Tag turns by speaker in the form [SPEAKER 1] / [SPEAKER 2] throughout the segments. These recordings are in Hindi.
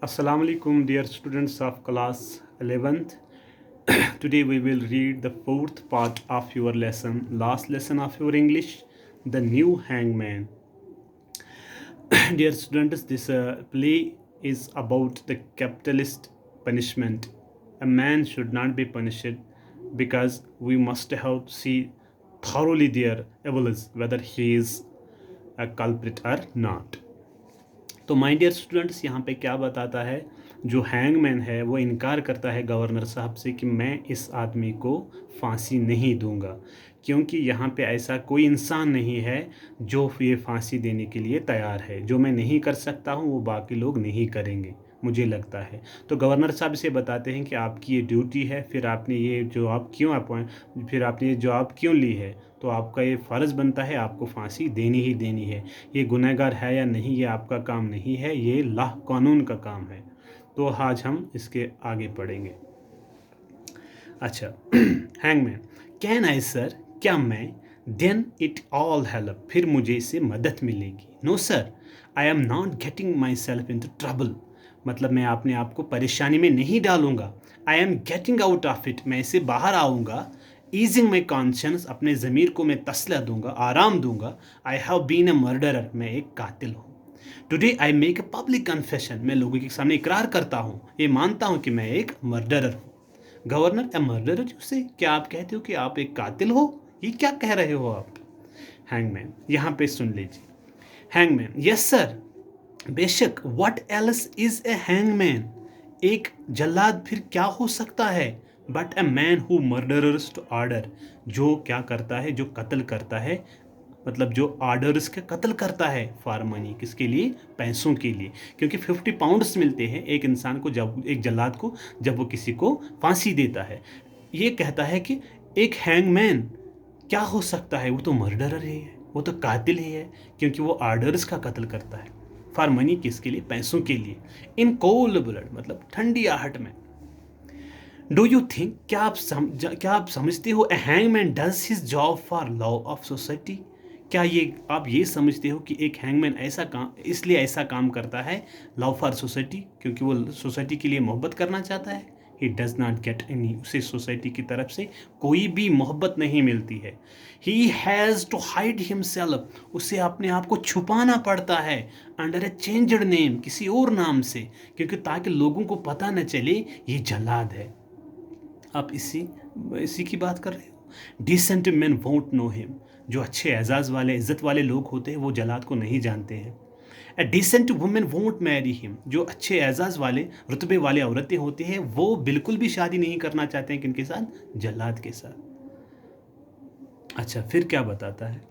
[SPEAKER 1] Assalamu alaikum, dear students of class 11th. Today we will read the fourth part of your lesson, last lesson of your English, The New Hangman. Dear students, this play is about the capitalist punishment. A man should not be punished because we must have to see thoroughly their evils, whether he is a culprit or not. तो माय डियर स्टूडेंट्स, यहाँ पे क्या बताता है, जो हैंगमैन है वो इनकार करता है गवर्नर साहब से कि मैं इस आदमी को फांसी नहीं दूंगा, क्योंकि यहाँ पे ऐसा कोई इंसान नहीं है जो ये फांसी देने के लिए तैयार है। जो मैं नहीं कर सकता हूँ वो बाकी लोग नहीं करेंगे, मुझे लगता है। तो गवर्नर साहब से बताते हैं कि आपकी ये ड्यूटी है, फिर आपने ये जॉब क्यों ली है, तो आपका ये फ़र्ज़ बनता है, आपको फांसी देनी ही देनी है। ये गुनहगार है या नहीं, ये आपका काम नहीं है, ये लाह कानून का काम है। तो आज हम इसके आगे पढ़ेंगे। अच्छा, हैंगमैन, कैन आई सर, क्या मैं, देन इट ऑल हेल्प, फिर मुझे इससे मदद मिलेगी। No sir, I am not getting myself into trouble, मतलब मैं अपने आप को परेशानी में नहीं डालूंगा। I am getting out of it, मैं इससे बाहर आऊँगा। ईजिंग माई कॉन्शियंस, अपने ज़मीर को मैं तसल्ली दूंगा, आराम दूंगा। I have been a murderer, मैं एक कातिल हूँ। Today I make a public confession, मैं लोगों के सामने इकरार करता हूँ, ये मानता हूँ कि मैं एक मर्डरर हूँ। गवर्नर, ए मर्डरर से क्या आप कहते हो कि आप एक कातिल हो? ये क्या कह रहे हो आप? हैंगमैन, यहाँ पे सुन लीजिए। हैंगमैन, यस सर, बेशक। What else is a hangman, एक जल्लाद फिर क्या हो सकता है? But a man who murders to order, जो क्या करता है, जो कत्ल करता है, मतलब जो ऑर्डर्स के कत्ल करता है फॉर मनी, किसके लिए? पैसों के लिए। क्योंकि 50 पाउंड्स मिलते हैं एक इंसान को, जब एक जल्लाद को, जब वो किसी को फांसी देता है। ये कहता है कि एक हैंगमैन क्या हो सकता है? वो तो मर्डरर ही है, वो तो कातिल ही है, क्योंकि वो ऑर्डर्स का कत्ल करता है फॉर मनी, किसके लिए? पैसों के लिए। इन कोल्ड ब्लड, मतलब ठंडी आहट में। डू यू थिंक, क्या आप समझते हो, a hangman does his job for love of society, क्या ये आप ये समझते हो कि एक हैंगमैन ऐसा काम करता है लव फॉर सोसाइटी, क्योंकि वो सोसाइटी के लिए मोहब्बत करना चाहता है? He does not get any, उसे सोसाइटी की तरफ से कोई भी मोहब्बत नहीं मिलती है। He has to hide himself, उसे अपने आप को छुपाना पड़ता है अंडर ए चेंज्ड नेम, किसी और नाम से, क्योंकि ताकि लोगों को पता न चले ये जल्लाद है। आप इसी की बात कर रहे हो। Decent man won't know him, जो अच्छे एजाज़ वाले, इज़्ज़त वाले लोग होते हैं वो जल्लाद को नहीं जानते हैं। A decent women won't marry him, जो अच्छे एजाज़ वाले, रुतबे वाले औरतें होती हैं वो बिल्कुल भी शादी नहीं करना चाहते हैं किनके साथ? जल्लाद के साथ। अच्छा, फिर क्या बताता है?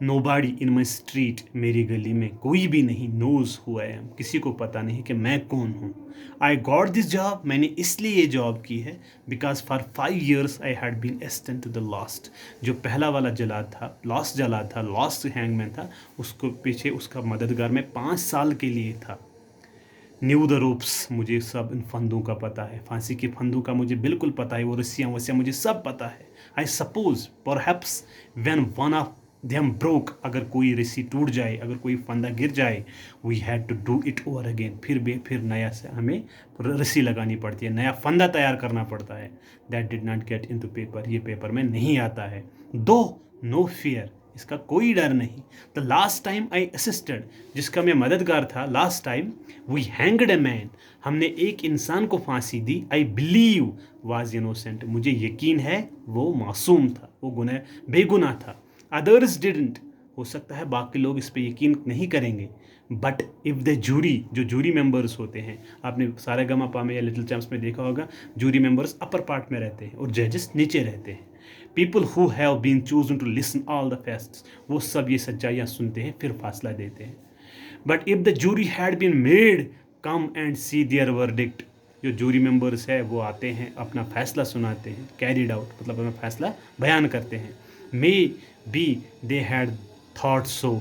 [SPEAKER 1] नोबॉडी इन माई स्ट्रीट, मेरी गली में कोई भी नहीं, नोज हु आई एम, किसी को पता नहीं कि मैं कौन हूँ। आई गॉट दिस जॉब, मैंने इसलिए ये जॉब की है, because for 5 years I had been assistant to the last, जो पहला वाला जलाद था, लास्ट हैंगमैन था, उसको पीछे उसका मददगार मैं 5 साल के लिए था। न्यू द रोप्स, मुझे सब इन फंदों का पता है, फांसी के फंदों का मुझे बिल्कुल पता है, वो रस्सियाँ वस्सियाँ मुझे सब पता है। I suppose perhaps when one of them broke, अगर कोई रस्सी टूट जाए, अगर कोई फंदा गिर जाए, we had to do it over again, फिर नया से हमें रस्सी लगानी पड़ती है, नया फंदा तैयार करना पड़ता है। That did not get into paper, ये पेपर में नहीं आता है। दो नो फियर, इसका कोई डर नहीं। The last time I assisted, जिसका मैं मददगार था, last time we hanged a man, हमने एक इंसान को फांसी दी। आई बिलीव वाज इनोसेंट, मुझे यकीन है वो मासूम था, वो बेगुनाह था। अदर्स डिडंट, हो सकता है बाकी लोग इस पर यकीन नहीं करेंगे। बट इफ़ द जूरी, जो जूरी मेंबर्स होते हैं, आपने सारेगामापा में या लिटिल चैम्प्स में देखा होगा, जूरी मेंबर्स अपर पार्ट में रहते हैं और जजेस नीचे रहते हैं। People who have been chosen to listen all the facts, वो सब ये सच्चाइयाँ सुनते हैं फिर फासला देते हैं। But if the jury had been made, come and see their verdict, जो जूरी मेंबर्स है वो आते हैं, अपना फैसला सुनाते हैं, कैरिड आउट मतलब अपना फैसला बयान करते हैं। May be they had thought so,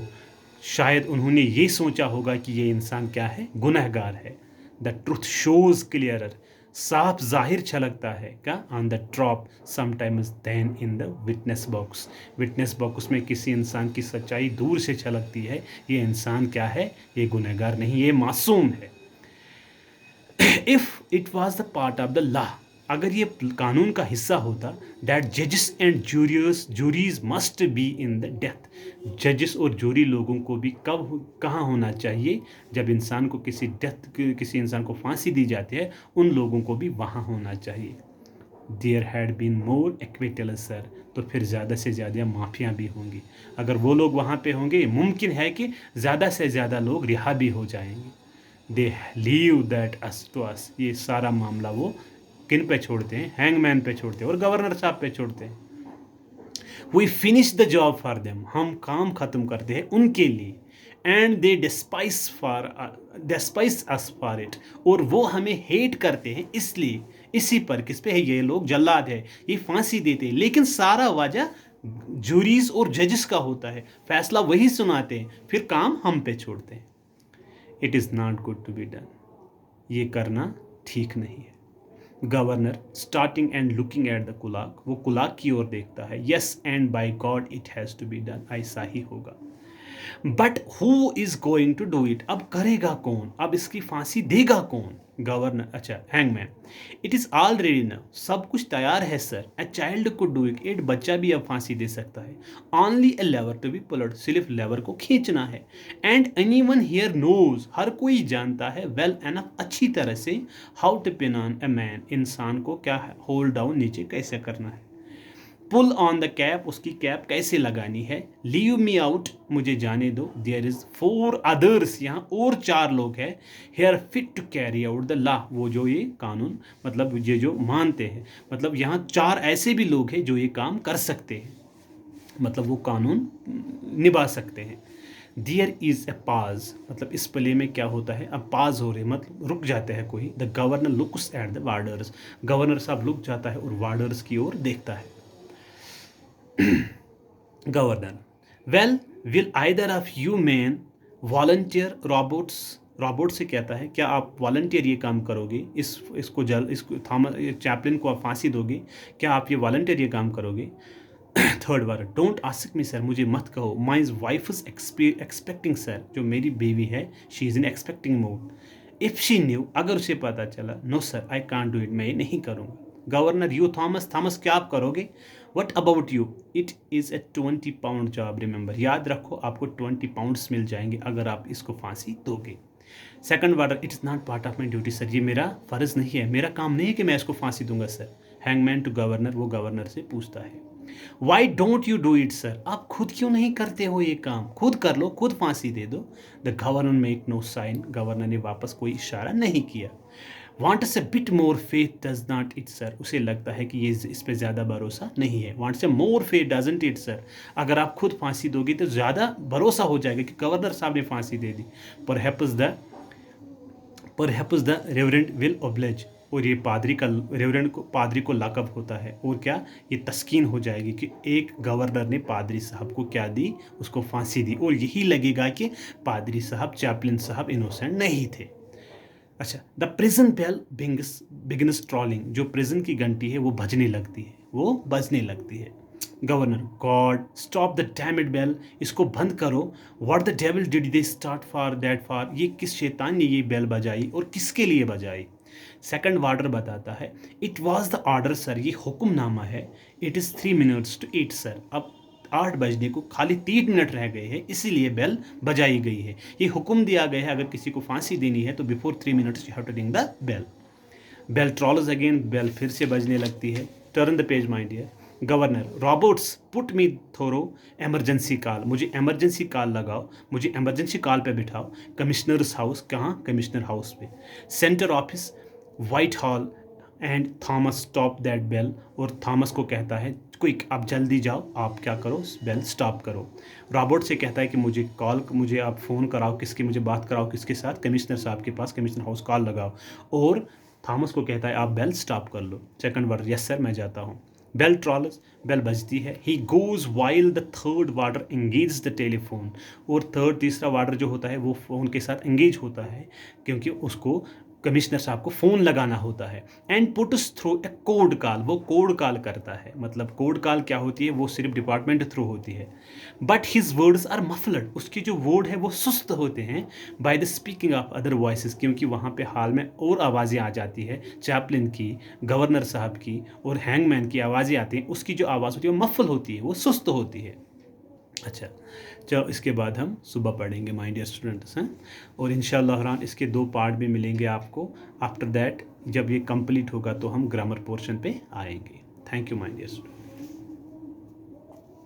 [SPEAKER 1] शायद उन्होंने ये सोचा होगा कि ये इंसान क्या है? गुनहगार है। द ट्रुथ शोज़ क्लियरर, साफ जाहिर छलकता है क्या on the drop sometimes than in the witness box. Witness box में किसी इंसान की सच्चाई दूर से छलकती है। ये इंसान क्या है? ये गुनहगार नहीं, ये मासूम है। If it was the part of the law, अगर ये कानून का हिस्सा होता, दैट जजेस and juries must be in the death, जजेस और जूरी लोगों को भी कहाँ होना चाहिए? जब इंसान को किसी इंसान को फांसी दी जाती है, उन लोगों को भी वहाँ होना चाहिए। There had been more acquittal sir, तो फिर ज़्यादा से ज़्यादा माफियाँ भी होंगी। अगर वो लोग वहाँ पे होंगे, मुमकिन है कि ज़्यादा से ज़्यादा लोग रिहा भी हो जाएंगे। They leave that us to us, ये सारा मामला वो किन पे छोड़ते हैं? हैंगमैन पे छोड़ते हैं और गवर्नर साहब पे छोड़ते हैं। We finish the job for them, हम काम खत्म करते हैं उनके लिए। And they despise us for it, और वो हमें हेट करते हैं इसलिए। इसी पर किस पे है? ये लोग जल्लाद है, ये फांसी देते हैं, लेकिन सारा वजह जूरीज और जजेस का होता है, फैसला वही सुनाते हैं, फिर काम हम पे छोड़ते हैं। It is not good to be done, ये करना ठीक नहीं है। Governor starting and looking at the कुलाक, वो कुलाक की ओर देखता है। Yes and by God it has to be done, ऐसा ही होगा। But who is going to do it, अब करेगा कौन? अब इसकी फांसी देगा कौन? गवर्नर, अच्छा hangman. It is already now, सब कुछ तैयार है sir. A child could do it, एक बच्चा भी अब फांसी दे सकता है। Only a lever to be pulled, सिर्फ लेवर को खींचना है। And anyone here knows, well enough जानता है, वेल एनफ, अच्छी तरह से, how to pin on a man, इंसान को क्या होल्ड डाउन, नीचे कैसे करना है। पुल ऑन द कैप, उसकी कैप कैसे लगानी है। लीव मी आउट, मुझे जाने दो। देयर इज 4 अदर्स, यहाँ और 4 लोग हैं, here fit to carry out the law, वो जो ये कानून, मतलब ये जो मानते हैं, मतलब यहाँ 4 ऐसे भी लोग हैं जो ये काम कर सकते हैं, मतलब वो कानून निभा सकते हैं। देयर इज ए पाज, मतलब इस प्ले में क्या होता है? अब पाज हो रहे, मतलब रुक जाते हैं कोई। The governor looks at the warders, governor साहब रुक जाता है और वार्डर्स की ओर देखता है। Governor, well will either of you man volunteer robots, robot से कहता है, क्या आप वॉलंटियर ये काम करोगे? इसको थॉमस चैपलिन को आप फांसी दोगे? क्या आप ये वॉलंटियर ये काम करोगे? थर्ड बार, डोंट आस्क मी सर, मुझे मत कहो। My wife is expecting sir, जो मेरी बीवी है, she is in expecting mode. If she knew, अगर उसे पता चला, no sir I can't do it, मैं ये नहीं करूँगा। गवर्नर, यू थॉमस, थॉमस क्या आप करोगे? What about you? It is a 20 pound job, remember, याद रखो, आपको 20 पाउंड्स मिल जाएंगे अगर आप इसको फांसी दोगे। Second warder, it is not part of my duty sir, ये मेरा फ़र्ज़ नहीं है, मेरा काम नहीं है कि मैं इसको फांसी दूंगा सर। हैंगमैन टू गवर्नर, वो गवर्नर से पूछता है, why don't you do it sir, आप खुद क्यों नहीं करते हो ये काम? खुद कर लो, खुद फांसी दे दो। The governor make no sign, governor ने वापस कोई इशारा नहीं किया। Wants a bit more faith does not it sir, उसे लगता है कि ये इस पर ज़्यादा भरोसा नहीं है। Wants A more faith doesn't it sir, अगर आप खुद फांसी दोगे तो ज़्यादा भरोसा हो जाएगा कि गवर्नर साहब ने फांसी दे दी। परहैप्स द रेवरेंड विल ओब्लेज, और ये पादरी का, रेवरेंड को, पादरी को लाकअप होता है, और क्या ये तस्कीन हो जाएगी कि एक गवर्नर ने पादरी साहब को क्या दी, उसको फांसी दी, और यही लगेगा कि पादरी साहब, चैपलिन साहब इनोसेंट नहीं थे। अच्छा, the prison bell begins trolling, जो प्रिजन की घंटी है वो बजने लगती है, वो बजने लगती है। Governor, god stop the damned bell, इसको बंद करो। What the devil did they start for that for, ये किस शैतान ने ये बेल बजाई और किसके लिए बजाई? सेकंड वार्डर बताता है, it was the order sir, ये हुक्मनामा है। It is 3 minutes to 8 sir, अब 8 बजने को खाली 3 मिनट रह गए हैं, इसीलिए बेल बजाई गई है। ये हुक्म दिया गया है, अगर किसी को फांसी देनी है तो before 3 minutes you have to ring the bell. Bell trolls again, bell फिर से बजने लगती है। Turn the page my dear. Governor, Roberts put me through emergency call, मुझे एमरजेंसी कॉल लगाओ, मुझे एमरजेंसी कॉल पे बिठाओ। कमिश्नर्स हाउस, कहाँ? कमिश्नर हाउस पे। Centre office, Whitehall. And Thomas stop that bell, और थॉमस को कहता है, क्विक, आप जल्दी जाओ, आप क्या करो, बेल स्टॉप करो। रॉबर्ट से कहता है कि मुझे आप फ़ोन कराओ, मुझे बात कराओ किसके साथ? कमिश्नर साहब के पास, कमिश्नर हाउस कॉल लगाओ। और थॉमस को कहता है, आप बेल स्टॉप कर लो। सेकंड वर्ड, यस सर मैं जाता हूँ। बेल ट्रॉल्स, बेल बजती है। He goes while the third warder engage the telephone, और तीसरा वार्डर जो होता है वो फ़ोन के साथ एंगेज होता है, क्योंकि उसको कमिश्नर साहब को फ़ोन लगाना होता है। And puts through a code call, वो कोड कॉल करता है। मतलब कोड कॉल क्या होती है, वो सिर्फ डिपार्टमेंट थ्रू होती है। बट हिज वर्ड्स आर मफलड, उसके जो वर्ड है वो सुस्त होते हैं by the speaking of other voices, क्योंकि वहाँ पे हाल में और आवाज़ें आ जाती है, चैपलिन की, गवर्नर साहब की और हैंगमैन की आवाज़ें आती हैं। उसकी जो आवाज़ होती है वो मफल होती है, वो सुस्त होती है। अच्छा, चलो इसके बाद हम सुबह पढ़ेंगे माय डियर स्टूडेंट्स हैं, और इंशाअल्लाह रहमान इसके 2 पार्ट भी मिलेंगे आपको। आफ्टर दैट जब ये कंप्लीट होगा तो हम ग्रामर पोर्शन पे आएंगे। Thank you my dear student.